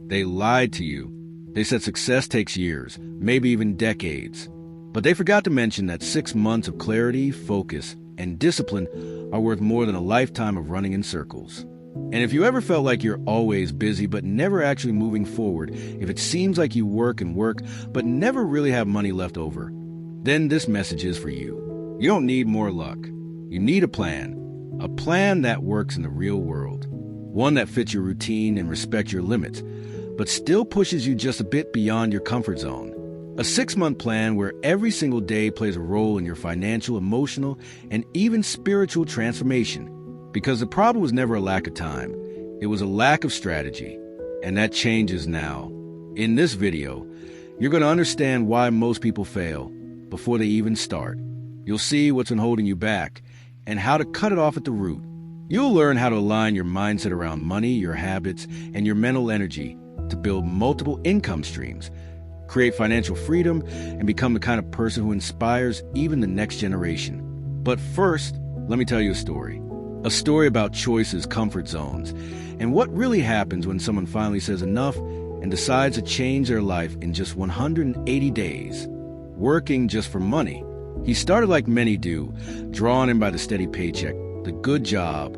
They lied to you. They said success takes years, maybe even decades. But they forgot to mention that 6 months of clarity, focus, and discipline are worth more than a lifetime of running in circles. And if you ever felt like you're always busy but never actually moving forward, if it seems like you work and work but never really have money left over, then this message is for you. You don't need more luck. You need a plan that works in the real world, one that fits your routine and respects your limits, but still pushes you just a bit beyond your comfort zone. A 6-month plan where every single day plays a role in your financial, emotional, and even spiritual transformation. Because the problem was never a lack of time. It was a lack of strategy. And that changes now. In this video, you're going to understand why most people fail before they even start. You'll see what's been holding you back and how to cut it off at the root. You'll learn how to align your mindset around money, your habits, and your mental energy to build multiple income streams, create financial freedom, and become the kind of person who inspires even the next generation. But first, let me tell you a story. A story about choices, comfort zones, and what really happens when someone finally says enough and decides to change their life in just 180 days, working just for money. He started like many do, drawn in by the steady paycheck, the good job,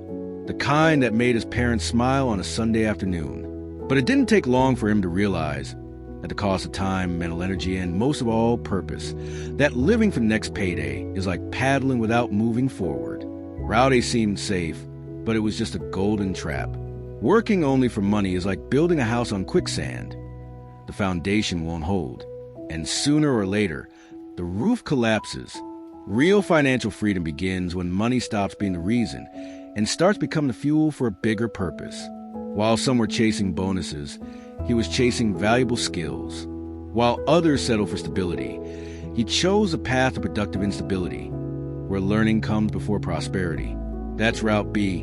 the kind that made his parents smile on a Sunday afternoon. But it didn't take long for him to realize, at the cost of time, mental energy, and most of all, purpose, that living for the next payday is like paddling without moving forward. Rowdy seemed safe, but it was just a golden trap. Working only for money is like building a house on quicksand. The foundation won't hold, and sooner or later, the roof collapses. Real financial freedom begins when money stops being the reason and starts becoming the fuel for a bigger purpose. While some were chasing bonuses, he was chasing valuable skills. While others settled for stability, he chose a path of productive instability, where learning comes before prosperity. That's Route B,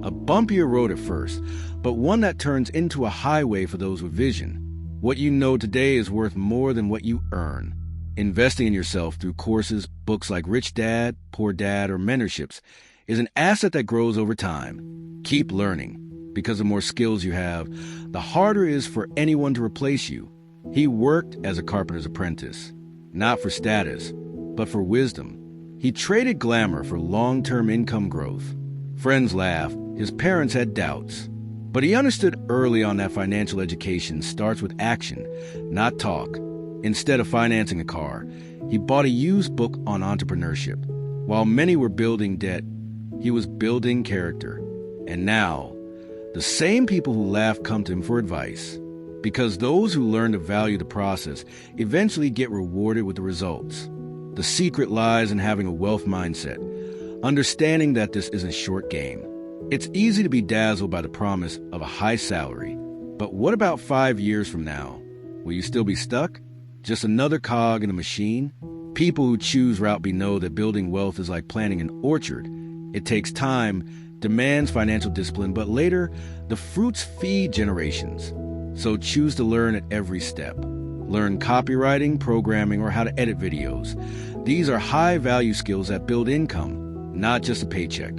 a bumpier road at first, but one that turns into a highway for those with vision. What you know today is worth more than what you earn. Investing in yourself through courses, books like Rich Dad, Poor Dad, or mentorships is an asset that grows over time. Keep learning, because the more skills you have, the harder it is for anyone to replace you. He worked as a carpenter's apprentice, not for status, but for wisdom. He traded glamour for long-term income growth. Friends laughed. His parents had doubts. But he understood early on that financial education starts with action, not talk. Instead of financing a car, he bought a used book on entrepreneurship. While many were building debt, he was building character. And now, the same people who laugh come to him for advice. Because those who learn to value the process eventually get rewarded with the results. The secret lies in having a wealth mindset, understanding that this is a short game. It's easy to be dazzled by the promise of a high salary. But what about 5 years from now? Will you still be stuck? Just another cog in the machine? People who choose Route B know that building wealth is like planting an orchard. It takes time, demands financial discipline, but later, the fruits feed generations. So choose to learn at every step. Learn copywriting, programming, or how to edit videos. These are high-value skills that build income, not just a paycheck.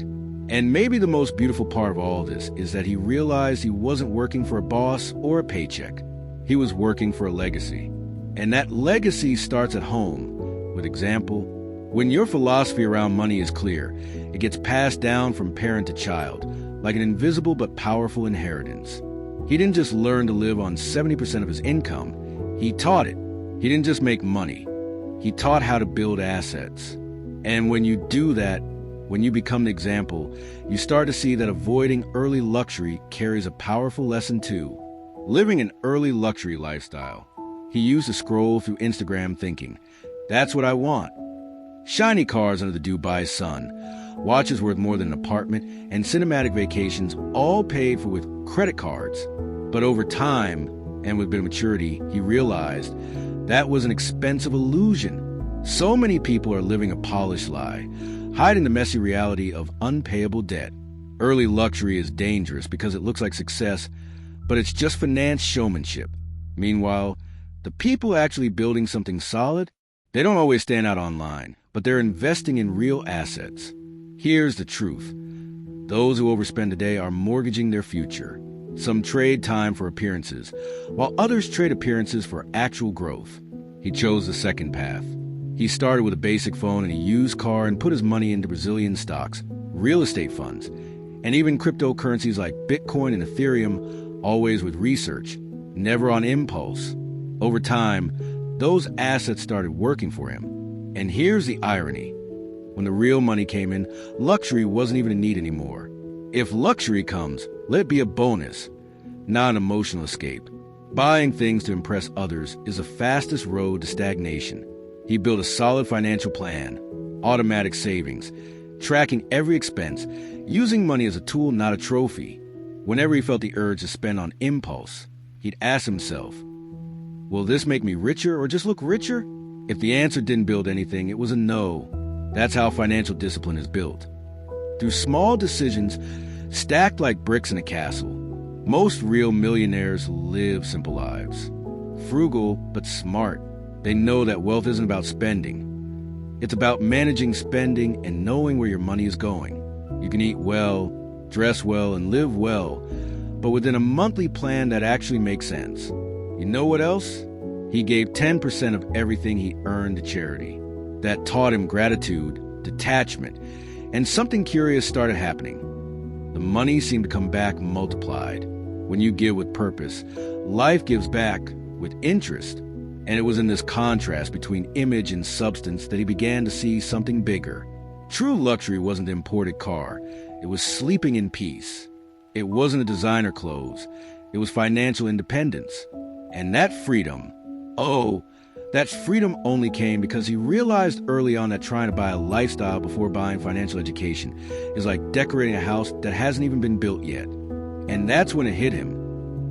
And maybe the most beautiful part of all this is that he realized he wasn't working for a boss or a paycheck. He was working for a legacy. And that legacy starts at home, with example. When your philosophy around money is clear, it gets passed down from parent to child, like an invisible but powerful inheritance. He didn't just learn to live on 70% of his income. He taught it. He didn't just make money. He taught how to build assets. And when you do that, when you become the example, you start to see that avoiding early luxury carries a powerful lesson too. Living an early luxury lifestyle. He used to scroll through Instagram thinking, that's what I want. Shiny cars under the Dubai sun, watches worth more than an apartment, and cinematic vacations all paid for with credit cards. But over time, and with a bit of maturity, he realized that was an expensive illusion. So many people are living a polished lie, hiding the messy reality of unpayable debt. Early luxury is dangerous because it looks like success, but it's just finance showmanship. Meanwhile, the people actually building something solid, they don't always stand out online, but they're investing in real assets. Here's the truth. Those who overspend today are mortgaging their future. Some trade time for appearances, while others trade appearances for actual growth. He chose the second path. He started with a basic phone and a used car and put his money into Brazilian stocks, real estate funds, and even cryptocurrencies like Bitcoin and Ethereum, always with research, never on impulse. Over time, those assets started working for him. And here's the irony. When the real money came in, luxury wasn't even a need anymore. If luxury comes, let it be a bonus, not an emotional escape. Buying things to impress others is the fastest road to stagnation. He built a solid financial plan, automatic savings, tracking every expense, using money as a tool, not a trophy. Whenever he felt the urge to spend on impulse, he'd ask himself, will this make me richer or just look richer? If the answer didn't build anything, it was a no. That's how financial discipline is built. Through small decisions stacked like bricks in a castle. Most real millionaires live simple lives. Frugal, but smart. They know that wealth isn't about spending. It's about managing spending and knowing where your money is going. You can eat well, dress well, and live well, but within a monthly plan that actually makes sense. You know what else? He gave 10% of everything he earned to charity. That taught him gratitude, detachment, and something curious started happening. The money seemed to come back multiplied. When you give with purpose, life gives back with interest. And it was in this contrast between image and substance that he began to see something bigger. True luxury wasn't the imported car. It was sleeping in peace. It wasn't a designer clothes. It was financial independence. And that freedom, that freedom only came because he realized early on that trying to buy a lifestyle before buying financial education is like decorating a house that hasn't even been built yet. And that's when it hit him.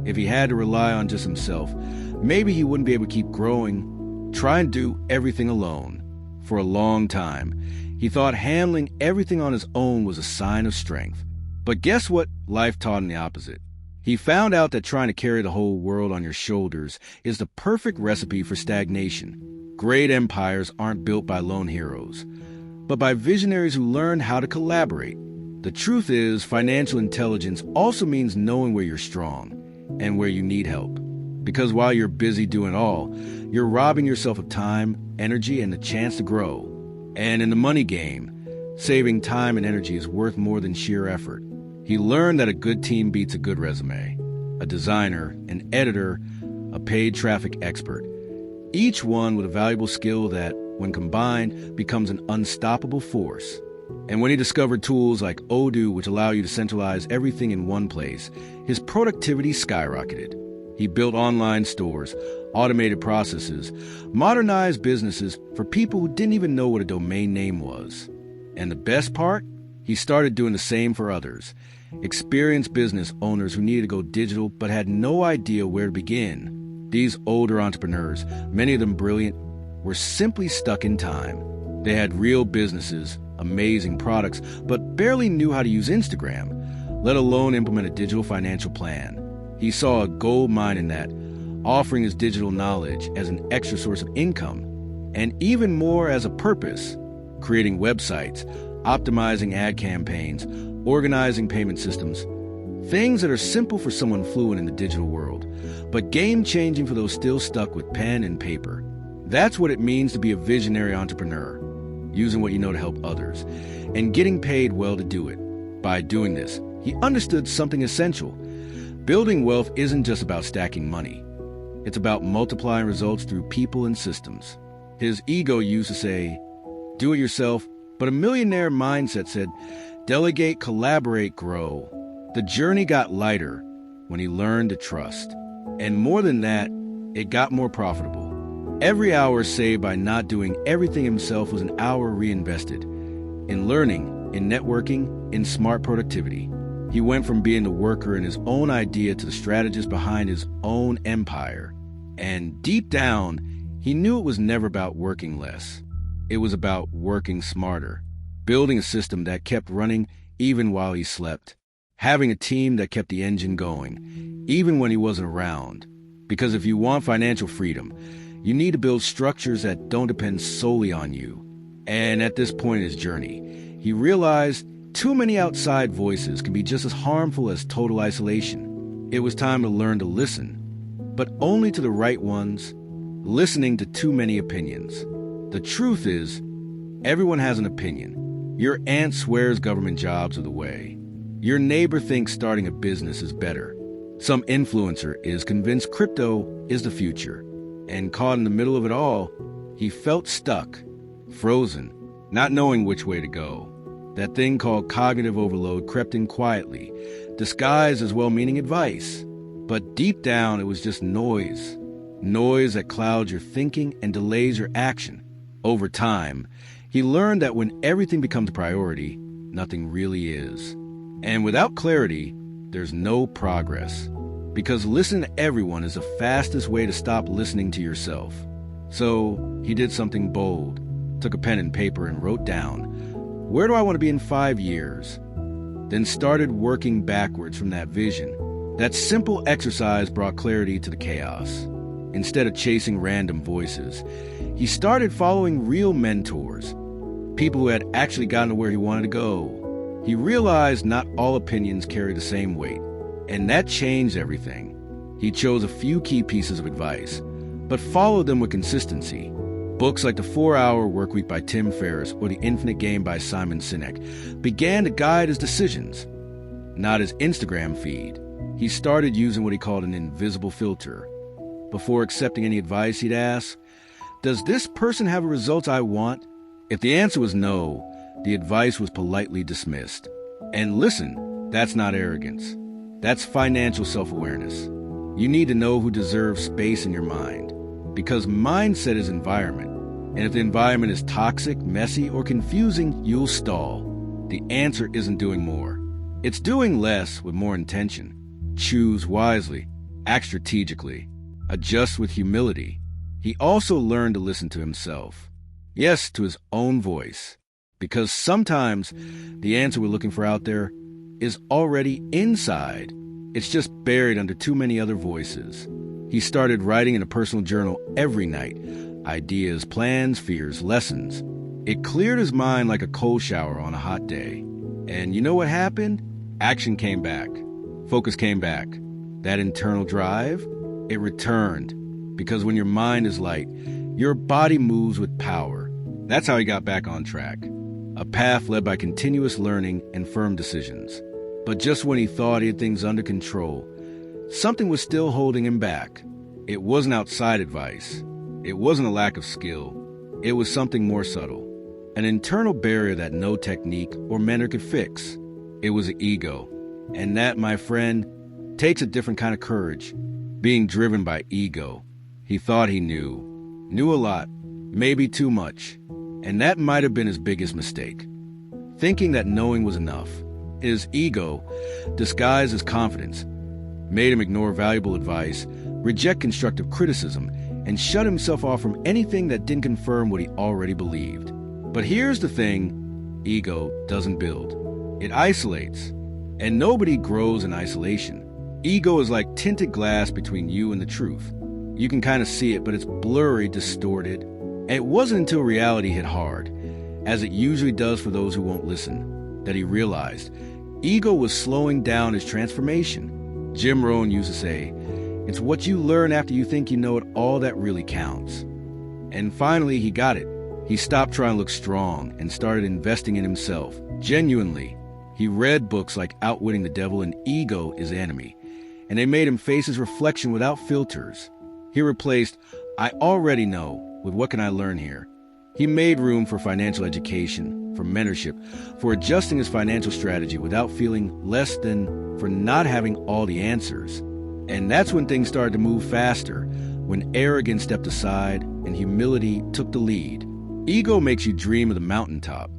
If he had to rely on just himself, maybe he wouldn't be able to keep growing, trying to do everything alone. For a long time, he thought handling everything on his own was a sign of strength. But guess what life taught him the opposite? He found out that trying to carry the whole world on your shoulders is the perfect recipe for stagnation. Great empires aren't built by lone heroes, but by visionaries who learn how to collaborate. The truth is, financial intelligence also means knowing where you're strong and where you need help. Because while you're busy doing all, you're robbing yourself of time, energy, and the chance to grow. And in the money game, saving time and energy is worth more than sheer effort. He learned that a good team beats a good resume, a designer, an editor, a paid traffic expert, each one with a valuable skill that, when combined, becomes an unstoppable force. And when he discovered tools like Odoo, which allow you to centralize everything in one place, his productivity skyrocketed. He built online stores, automated processes, modernized businesses for people who didn't even know what a domain name was. And the best part? He started doing the same for others. Experienced business owners who needed to go digital but had no idea where to begin. These older entrepreneurs, many of them brilliant, were simply stuck in time. They had real businesses, amazing products, but barely knew how to use Instagram, let alone implement a digital financial plan. He saw a gold mine in that, offering his digital knowledge as an extra source of income, and even more as a purpose, creating websites, optimizing ad campaigns, organizing payment systems, things that are simple for someone fluent in the digital world, but game-changing for those still stuck with pen and paper. That's what it means to be a visionary entrepreneur, using what you know to help others, and getting paid well to do it. By doing this, he understood something essential. Building wealth isn't just about stacking money. It's about multiplying results through people and systems. His ego used to say, do it yourself, but a millionaire mindset said, delegate, collaborate, grow. The journey got lighter when he learned to trust. And more than that, it got more profitable. Every hour saved by not doing everything himself was an hour reinvested in learning, in networking, in smart productivity. He went from being the worker in his own idea to the strategist behind his own empire. And deep down, he knew it was never about working less. It was about working smarter, building a system that kept running even while he slept, having a team that kept the engine going, even when he wasn't around. Because if you want financial freedom, you need to build structures that don't depend solely on you. And at this point in his journey, he realized too many outside voices can be just as harmful as total isolation. It was time to learn to listen, but only to the right ones, listening to too many opinions. The truth is, everyone has an opinion. Your aunt swears government jobs are the way. Your neighbor thinks starting a business is better. Some influencer is convinced crypto is the future. And caught in the middle of it all, he felt stuck, frozen, not knowing which way to go. That thing called cognitive overload crept in quietly, disguised as well-meaning advice. But deep down, it was just noise. Noise that clouds your thinking and delays your action. Over time, he learned that when everything becomes a priority, nothing really is. And without clarity, there's no progress. Because listening to everyone is the fastest way to stop listening to yourself. So he did something bold, took a pen and paper and wrote down, where do I want to be in 5 years? Then started working backwards from that vision. That simple exercise brought clarity to the chaos. Instead of chasing random voices, he started following real mentors, people who had actually gotten to where he wanted to go. He realized not all opinions carry the same weight, and that changed everything. He chose a few key pieces of advice, but followed them with consistency. Books like The 4-Hour Workweek by Tim Ferriss or The Infinite Game by Simon Sinek began to guide his decisions, not his Instagram feed. He started using what he called an invisible filter. Before accepting any advice, he'd ask, does this person have the results I want? If the answer was no, the advice was politely dismissed. And listen, that's not arrogance. That's financial self-awareness. You need to know who deserves space in your mind. Because mindset is environment. And if the environment is toxic, messy, or confusing, you'll stall. The answer isn't doing more. It's doing less with more intention. Choose wisely, act strategically, adjust with humility. He also learned to listen to himself. Yes, to his own voice. Because sometimes the answer we're looking for out there is already inside. It's just buried under too many other voices. He started writing in a personal journal every night. Ideas, plans, fears, lessons. It cleared his mind like a cold shower on a hot day. And you know what happened? Action came back. Focus came back. That internal drive, it returned. Because when your mind is light, your body moves with power. That's how he got back on track. A path led by continuous learning and firm decisions. But just when he thought he had things under control, something was still holding him back. It wasn't outside advice. It wasn't a lack of skill. It was something more subtle. An internal barrier that no technique or mentor could fix. It was the ego. And that, my friend, takes a different kind of courage. Being driven by ego. He thought he knew a lot, maybe too much. And that might have been his biggest mistake. Thinking that knowing was enough. His ego, disguised as confidence, made him ignore valuable advice, reject constructive criticism, and shut himself off from anything that didn't confirm what he already believed. But here's the thing, ego doesn't build. It isolates. And nobody grows in isolation. Ego is like tinted glass between you and the truth. You can kind of see it, but it's blurry, distorted. And it wasn't until reality hit hard, as it usually does for those who won't listen, that he realized ego was slowing down his transformation. Jim Rohn used to say, it's what you learn after you think you know it all that really counts. And finally, he got it. He stopped trying to look strong and started investing in himself, genuinely. He read books like Outwitting the Devil and Ego is Enemy, and they made him face his reflection without filters. He replaced, I already know, with what can I learn here? He made room for financial education, for mentorship, for adjusting his financial strategy without feeling less than, for not having all the answers. And that's when things started to move faster, when arrogance stepped aside and humility took the lead. Ego makes you dream of the mountaintop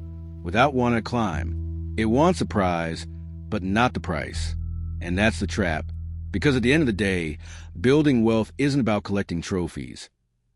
without wanting to climb. It wants a prize, but not the price. And that's the trap. Because at the end of the day, building wealth isn't about collecting trophies.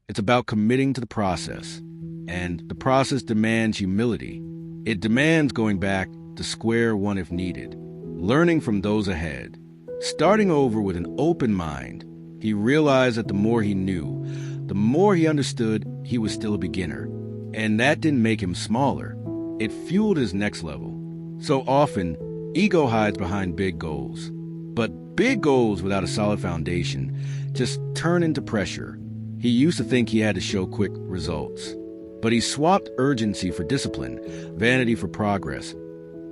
It's about committing to the process. And the process demands humility. It demands going back to square one if needed, learning from those ahead, starting over with an open mind. He realized that the more he knew, the more he understood he was still a beginner. And that didn't make him smaller. It fueled his next level. So often, ego hides behind big goals. But Big goals without a solid foundation just turn into pressure. He used to think he had to show quick results. But he swapped urgency for discipline, vanity for progress,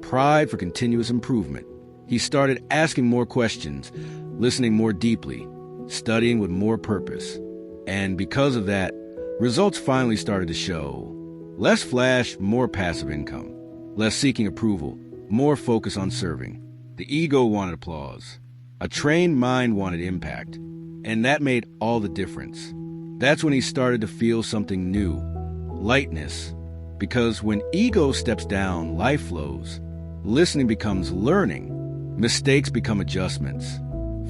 pride for continuous improvement. He started asking more questions, listening more deeply, studying with more purpose. And because of that, results finally started to show. Less flash, more passive income. Less seeking approval, more focus on serving. The ego wanted applause. A trained mind wanted impact. And that made all the difference. That's when he started to feel something new. Lightness. Because when ego steps down, life flows. Listening becomes learning. Mistakes become adjustments.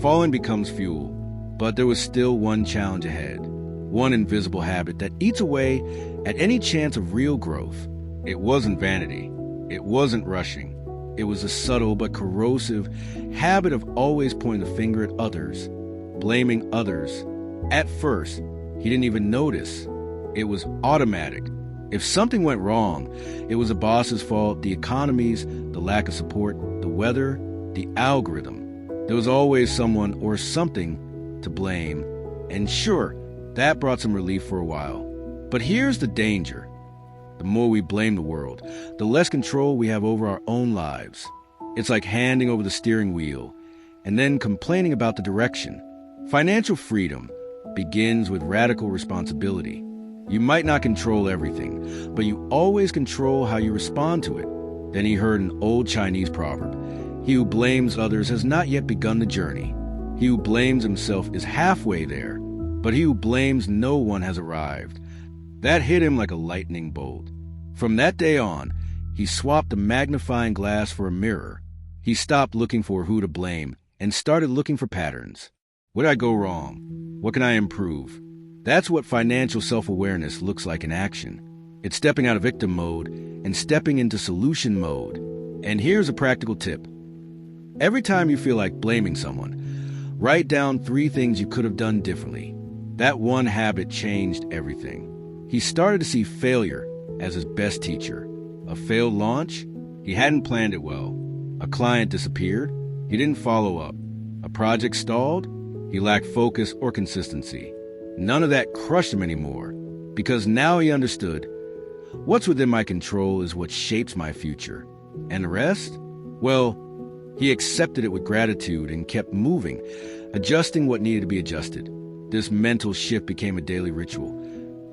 Falling becomes fuel. But there was still one challenge ahead. One invisible habit that eats away at any chance of real growth. It wasn't vanity. It wasn't rushing. It was a subtle but corrosive habit of always pointing the finger at others, blaming others. At first, he didn't even notice. It was automatic. If something went wrong, it was the boss's fault, the economy's, the lack of support, the weather, the algorithm. There was always someone or something to blame. And sure, that brought some relief for a while. But here's the danger. The more we blame the world, the less control we have over our own lives. It's like handing over the steering wheel and then complaining about the direction. Financial freedom begins with radical responsibility. You might not control everything, but you always control how you respond to it. Then he heard an old Chinese proverb. He who blames others has not yet begun the journey. He who blames himself is halfway there, but he who blames no one has arrived. That hit him like a lightning bolt. From that day on, he swapped the magnifying glass for a mirror. He stopped looking for who to blame and started looking for patterns. Where did I go wrong? What can I improve? That's what financial self-awareness looks like in action. It's stepping out of victim mode and stepping into solution mode. And here's a practical tip. Every time you feel like blaming someone, write down 3 things you could have done differently. That one habit changed everything. He started to see failure as his best teacher. A failed launch? He hadn't planned it well. A client disappeared? He didn't follow up. A project stalled? He lacked focus or consistency. None of that crushed him anymore, because now he understood, what's within my control is what shapes my future. And the rest? Well, he accepted it with gratitude and kept moving, adjusting what needed to be adjusted. This mental shift became a daily ritual.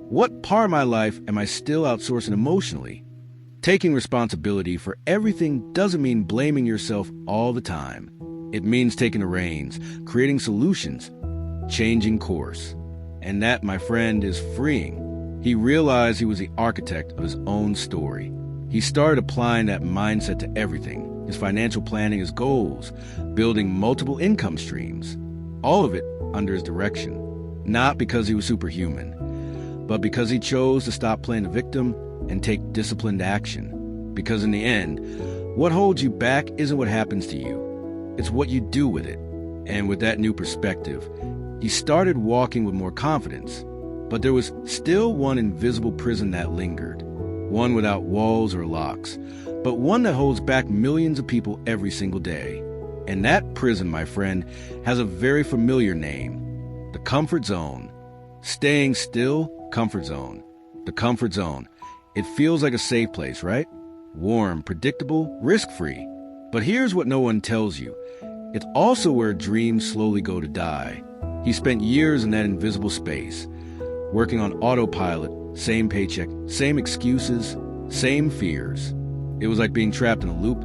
What part of my life am I still outsourcing emotionally? Taking responsibility for everything doesn't mean blaming yourself all the time. It means taking the reins, creating solutions, changing course. And that, my friend, is freeing. He realized he was the architect of his own story. He started applying that mindset to everything, his financial planning, his goals, building multiple income streams, all of it under his direction. Not because he was superhuman, but because he chose to stop playing the victim and take disciplined action. Because in the end, what holds you back isn't what happens to you. It's what you do with it. And with that new perspective, he started walking with more confidence. But there was still one invisible prison that lingered. One without walls or locks, but one that holds back millions of people every single day. And that prison, my friend, has a very familiar name. The comfort zone. Staying still, comfort zone. The comfort zone. It feels like a safe place, right? Warm, predictable, risk-free. But here's what no one tells you. It's also where dreams slowly go to die. He spent years in that invisible space, working on autopilot, same paycheck, same excuses, same fears. It was like being trapped in a loop.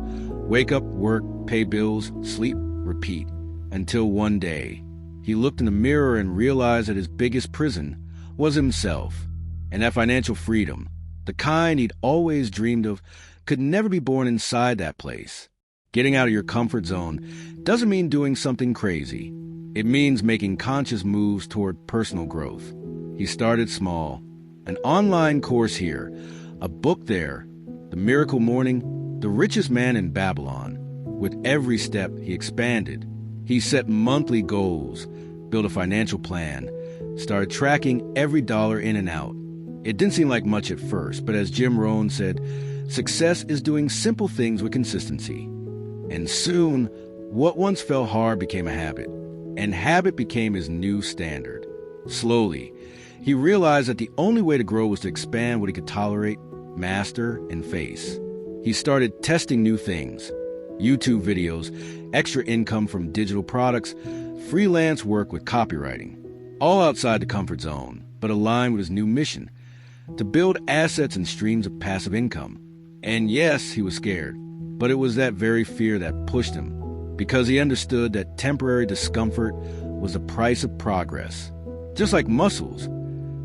Wake up, work, pay bills, sleep, repeat. Until one day, he looked in the mirror and realized that his biggest prison was himself. And that financial freedom, the kind he'd always dreamed of, could never be born inside that place. Getting out of your comfort zone doesn't mean doing something crazy. It means making conscious moves toward personal growth. He started small. An online course here, a book there, The Miracle Morning, The Richest Man in Babylon. With every step, he expanded. He set monthly goals, built a financial plan, started tracking every dollar in and out. It didn't seem like much at first, but as Jim Rohn said, success is doing simple things with consistency. And soon, What once felt hard became a habit, and habit became his new standard. Slowly, he realized that the only way to grow was to expand what he could tolerate, master, and face. He started testing new things: YouTube videos, extra income from digital products, freelance work with copywriting, all outside the comfort zone, but aligned with his new mission: to build assets and streams of passive income. And yes, he was scared, but it was that very fear that pushed him, because he understood that temporary discomfort was the price of progress. Just like muscles,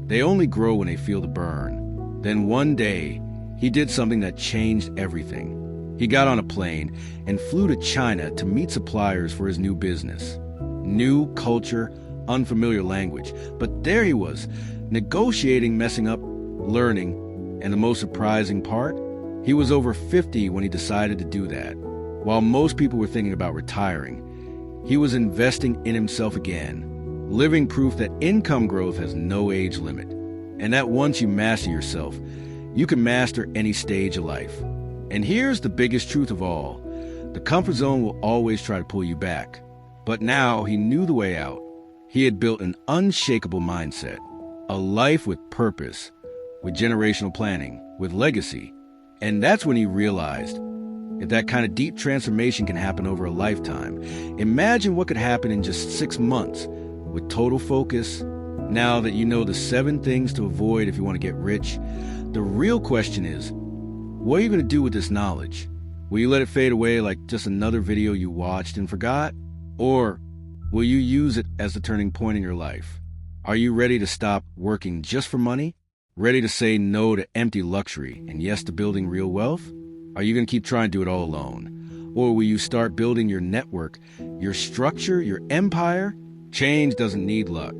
they only grow when they feel the burn. Then one day, he did something that changed everything. He got on a plane and flew to China to meet suppliers for his new business. New culture, unfamiliar language, but there he was, negotiating, messing up, learning, and the most surprising part, he was over 50 when he decided to do that. While most people were thinking about retiring, he was investing in himself again, living proof that income growth has no age limit, and that once you master yourself, you can master any stage of life. And here's the biggest truth of all: the comfort zone will always try to pull you back. But now he knew the way out. He had built an unshakable mindset, a life with purpose, with generational planning, with legacy. And that's when he realized, if that kind of deep transformation can happen over a lifetime, imagine what could happen in just 6 months with total focus. Now that you know the 7 things to avoid if you want to get rich, the real question is, what are you going to do with this knowledge? Will you let it fade away like just another video you watched and forgot? Or will you use it as the turning point in your life? Are you ready to stop working just for money? Ready to say no to empty luxury and yes to building real wealth? Are you going to keep trying to do it all alone? Or will you start building your network, your structure, your empire? Change doesn't need luck.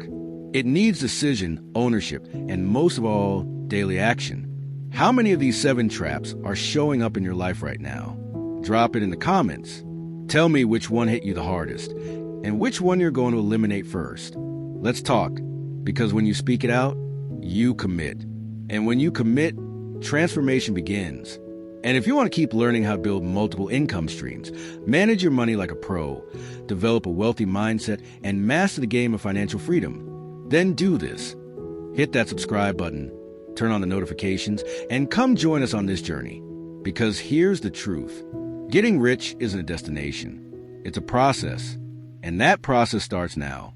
It needs decision, ownership, and most of all, daily action. How many of these 7 traps are showing up in your life right now? Drop it in the comments. Tell me which one hit you the hardest and which one you're going to eliminate first. Let's talk, because when you speak it out, you commit. And when you commit, transformation begins. And if you want to keep learning how to build multiple income streams, manage your money like a pro, develop a wealthy mindset, and master the game of financial freedom, then do this. Hit that subscribe button, turn on the notifications, and come join us on this journey. Because here's the truth. Getting rich isn't a destination. It's a process. And that process starts now.